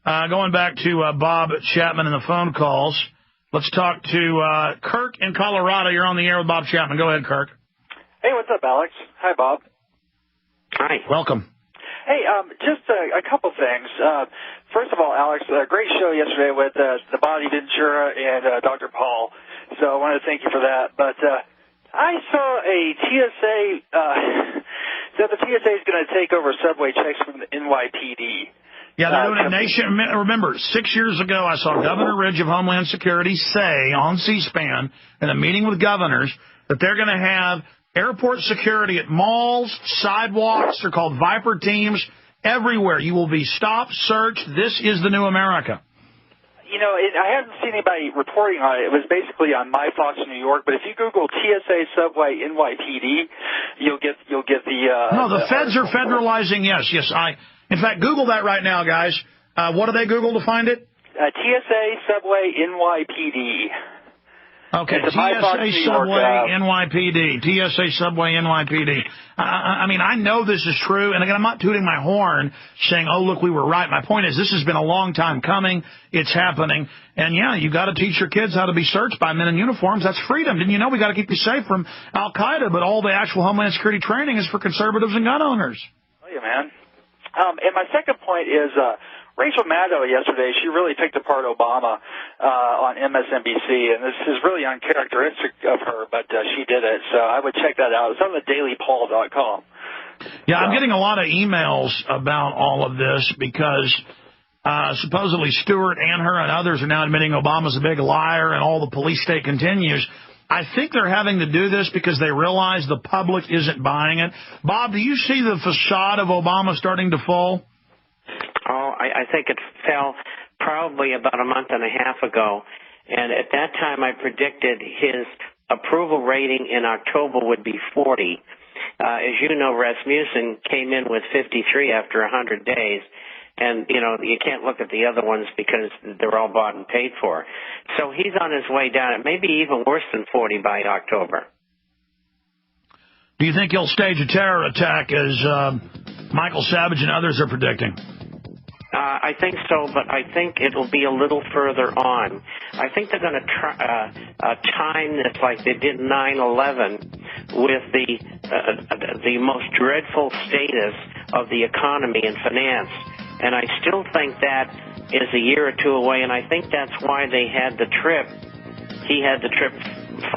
Going back to Bob Chapman and the phone calls, let's talk to Kirk in Colorado. You're on the air with Bob Chapman. Go ahead, Kirk. Hey, what's up, Alex? Hi, Bob. Hi. Welcome. Hey, just a couple things. First of all, Alex, great show yesterday with the Bobby Ventura and Dr. Paul. So I want to thank you for that. But I saw a TSA that the TSA is going to take over subway checks from the NYPD. Yeah, they're doing it nation. Remember, 6 years ago, I saw Governor Ridge of Homeland Security say on C-SPAN in a meeting with governors that they're going to have airport security at malls, sidewalks. They're called Viper teams everywhere. You will be stopped, searched. This is the new America. You know, I haven't seen anybody reporting on it. It was basically on My Fox New York. But if you Google TSA subway NYPD, you'll get the. No, the feds are federalizing. Yes. In fact, Google that right now, guys. What do they Google to find it? TSA subway NYPD. Okay, TSA subway NYPD. TSA subway NYPD. I mean, I know this is true, and again, I'm not tooting my horn saying, oh, look, we were right. My point is this has been a long time coming. It's happening. And, yeah, you got to teach your kids how to be searched by men in uniforms. That's freedom. Didn't you know we got to keep you safe from Al-Qaeda, but all the actual Homeland Security training is for conservatives and gun owners. Oh, yeah, man. And my second point is Rachel Maddow yesterday, she really picked apart Obama on MSNBC, and this is really uncharacteristic of her, but she did it, so I would check that out. It's on the dailypaul.com. Yeah, I'm getting a lot of emails about all of this because supposedly Stewart and her and others are now admitting Obama's a big liar and all the police state continues. I think they're having to do this because they realize the public isn't buying it. Bob, do you see the facade of Obama starting to fall? Oh, I think it fell probably about a month and a half ago. And at that time, I predicted his approval rating in October would be 40. As you know, Rasmussen came in with 53 after 100 days. And, you know, you can't look at the other ones because they're all bought and paid for. So he's on his way down. It may be even worse than 40 by October. Do you think he'll stage a terror attack as Michael Savage and others are predicting? I think so, but I think it'll be a little further on. I think they're going to time this like they did 9/11 with the most dreadful status of the economy and finance. And I still think that is a year or two away, and I think that's why they had the trip. He had the trip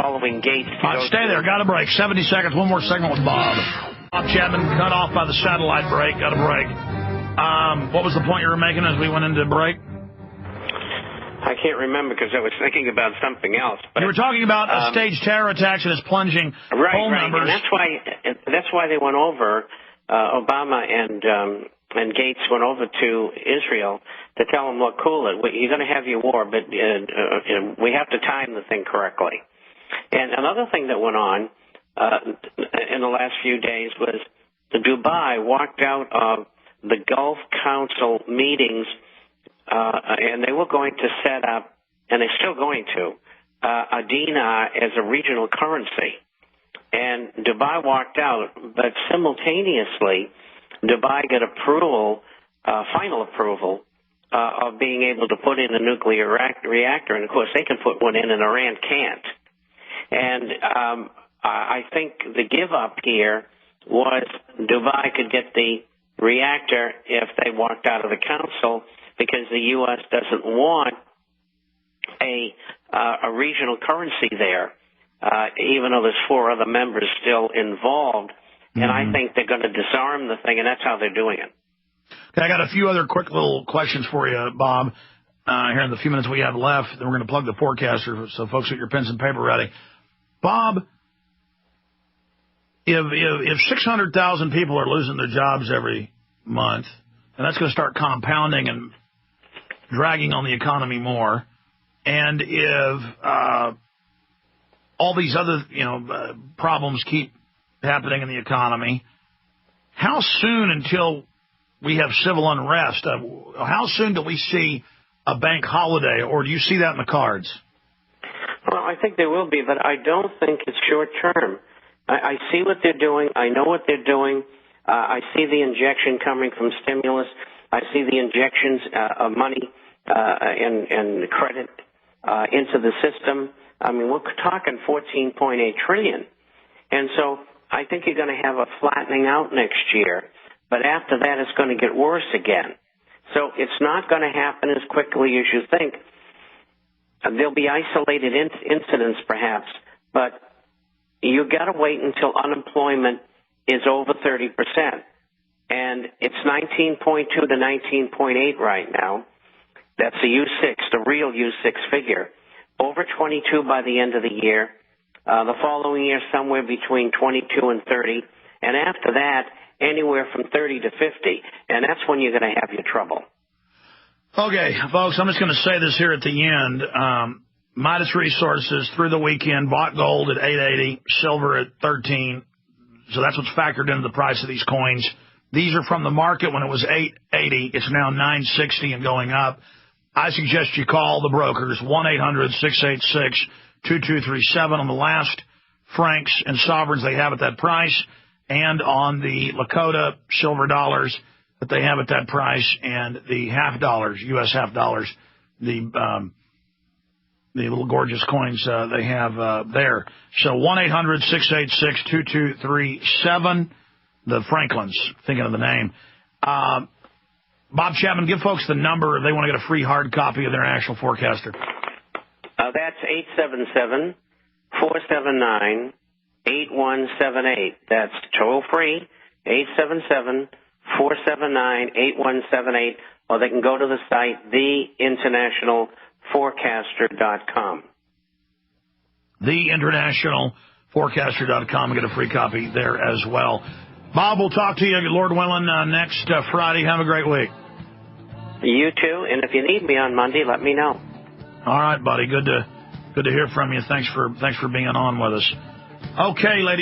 following Gates. Stay there. Got a break. 70 seconds. One more segment with Bob. Bob Chapman cut off by the satellite break. Got a break. What was the point you were making as we went into break? I can't remember because I was thinking about something else. But you were talking about staged terror attacks and its plunging poll numbers. And that's why they went over. Obama and Gates went over to Israel to tell them, look, cool it. You're going to have your war, but we have to time the thing correctly. And another thing that went on in the last few days was Dubai walked out of the Gulf Council meetings, and they were going to set up, and they're still going to, a dinar as a regional currency. And Dubai walked out, but simultaneously, Dubai got approval, final approval, of being able to put in a nuclear reactor. And, of course, they can put one in and Iran can't. And I think the give-up here was Dubai could get the reactor if they walked out of the council because the U.S. doesn't want a regional currency there, even though there's 4 other members still involved. And I think they're going to disarm the thing, and that's how they're doing it. Okay, I got a few other quick little questions for you, Bob, here in the few minutes we have left. Then we're going to plug the forecaster, so folks get your pens and paper ready. Bob, if 600,000 people are losing their jobs every month, and that's going to start compounding and dragging on the economy more, and if all these other problems keep happening in the economy, how soon until we have civil unrest? How soon do we see a bank holiday, or do you see that in the cards? Well, I think there will be, but I don't think it's short term. I see what they're doing. I know what they're doing. I see the injection coming from stimulus. I see the injections of money and credit into the system. I mean, we're talking $14.8 trillion. And so I think you're going to have a flattening out next year. But after that, it's going to get worse again. So it's not going to happen as quickly as you think. There'll be isolated incidents, perhaps, but you've got to wait until unemployment is over 30%. And it's 19.2 to 19.8 right now. That's the U6, the real U6 figure. Over 22 by the end of the year. The following year, somewhere between 22 and 30. And after that, anywhere from 30 to 50. And that's when you're going to have your trouble. Okay, folks, I'm just going to say this here at the end. Midas Resources, through the weekend, bought gold at $8.80, silver at $13. So that's what's factored into the price of these coins. These are from the market when it was $8.80. It's now $9.60 and going up. I suggest you call the brokers, 1-800-686-2237 on the last francs and sovereigns they have at that price, and on the Lakota silver dollars that they have at that price, and the half dollars, U.S. half dollars, the little gorgeous coins they have there. So 1-800-686-2237, the Franklins, thinking of the name. Bob Chapman, give folks the number if they want to get a free hard copy of their International Forecaster. That's 877-479-8178. That's toll-free, 877-479-8178, or they can go to the site, theinternationalforecaster.com. Theinternationalforecaster.com, and get a free copy there as well. Bob, we'll talk to you, Lord willing, next Friday. Have a great week. You too, and if you need me on Monday, let me know. All right, buddy. Good to hear from you. Thanks for being on with us. Okay, ladies.